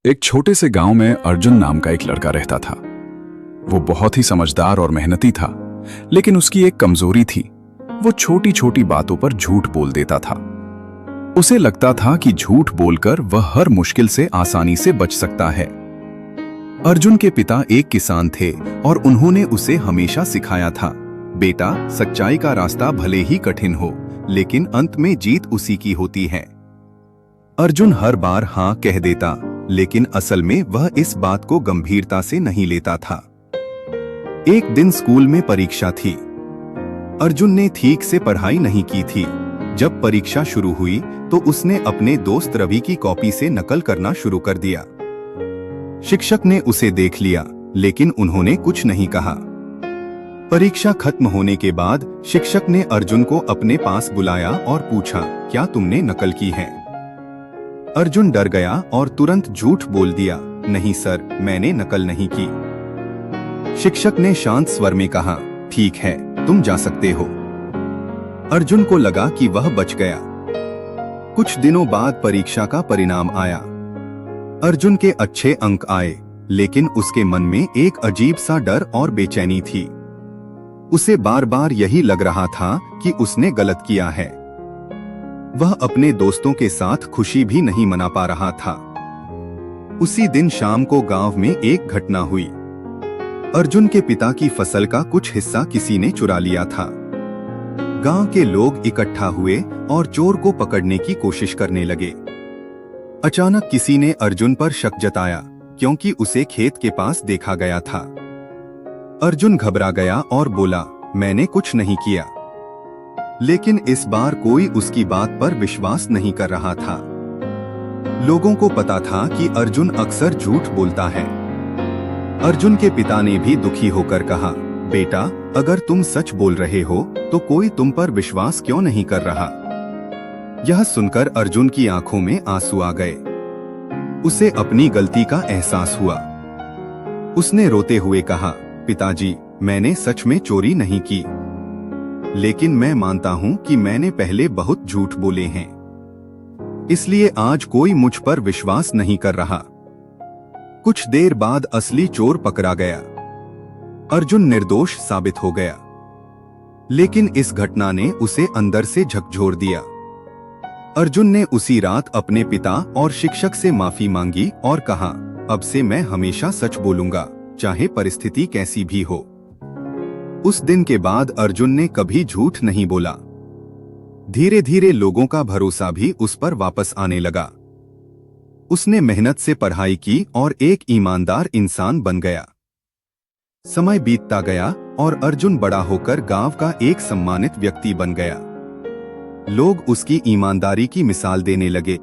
एक छोटे से गांव में अर्जुन नाम का एक लड़का रहता था। वो बहुत ही समझदार और मेहनती था, लेकिन उसकी एक कमजोरी थी। वो छोटी छोटी बातों पर झूठ बोल देता था। उसे लगता था कि झूठ बोलकर वह हर मुश्किल से आसानी से बच सकता है। अर्जुन के पिता एक किसान थे और उन्होंने उसे हमेशा सिखाया था, बेटा, सच्चाई का रास्ता भले ही कठिन हो, लेकिन अंत में जीत उसी की होती है। अर्जुन हर बार हाँ कह देता, लेकिन असल में वह इस बात को गंभीरता से नहीं लेता था। एक दिन स्कूल में परीक्षा थी। अर्जुन ने ठीक से पढ़ाई नहीं की थी। जब परीक्षा शुरू हुई तो उसने अपने दोस्त रवि की कॉपी से नकल करना शुरू कर दिया। शिक्षक ने उसे देख लिया, लेकिन उन्होंने कुछ नहीं कहा। परीक्षा खत्म होने के बाद शिक्षक ने अर्जुन को अपने पास बुलाया और पूछा, क्या तुमने नकल की है? अर्जुन डर गया और तुरंत झूठ बोल दिया, नहीं सर, मैंने नकल नहीं की। शिक्षक ने शांत स्वर में कहा, ठीक है, तुम जा सकते हो। अर्जुन को लगा कि वह बच गया। कुछ दिनों बाद परीक्षा का परिणाम आया। अर्जुन के अच्छे अंक आए, लेकिन उसके मन में एक अजीब सा डर और बेचैनी थी। उसे बार बार यही लग रहा था कि उसने गलत किया है। वह अपने दोस्तों के साथ खुशी भी नहीं मना पा रहा था। उसी दिन शाम को गांव में एक घटना हुई। अर्जुन के पिता की फसल का कुछ हिस्सा किसी ने चुरा लिया था। गांव के लोग इकट्ठा हुए और चोर को पकड़ने की कोशिश करने लगे। अचानक किसी ने अर्जुन पर शक जताया, क्योंकि उसे खेत के पास देखा गया था। अर्जुन घबरा गया और बोला, मैंने कुछ नहीं किया। लेकिन इस बार कोई उसकी बात पर विश्वास नहीं कर रहा था। लोगों को पता था कि अर्जुन अक्सर झूठ बोलता है। अर्जुन के पिता ने भी दुखी होकर कहा, बेटा, अगर तुम सच बोल रहे हो तो कोई तुम पर विश्वास क्यों नहीं कर रहा? यह सुनकर अर्जुन की आंखों में आंसू आ गए। उसे अपनी गलती का एहसास हुआ। उसने रोते हुए कहा, पिताजी, मैंने सच में चोरी नहीं की, लेकिन मैं मानता हूं कि मैंने पहले बहुत झूठ बोले हैं, इसलिए आज कोई मुझ पर विश्वास नहीं कर रहा। कुछ देर बाद असली चोर पकड़ा गया। अर्जुन निर्दोष साबित हो गया, लेकिन इस घटना ने उसे अंदर से झकझोर दिया। अर्जुन ने उसी रात अपने पिता और शिक्षक से माफी मांगी और कहा, अब से मैं हमेशा सच बोलूंगा, चाहे परिस्थिति कैसी भी हो। उस दिन के बाद अर्जुन ने कभी झूठ नहीं बोला। धीरे धीरे लोगों का भरोसा भी उस पर वापस आने लगा। उसने मेहनत से पढ़ाई की और एक ईमानदार इंसान बन गया। समय बीतता गया और अर्जुन बड़ा होकर गांव का एक सम्मानित व्यक्ति बन गया। लोग उसकी ईमानदारी की मिसाल देने लगे।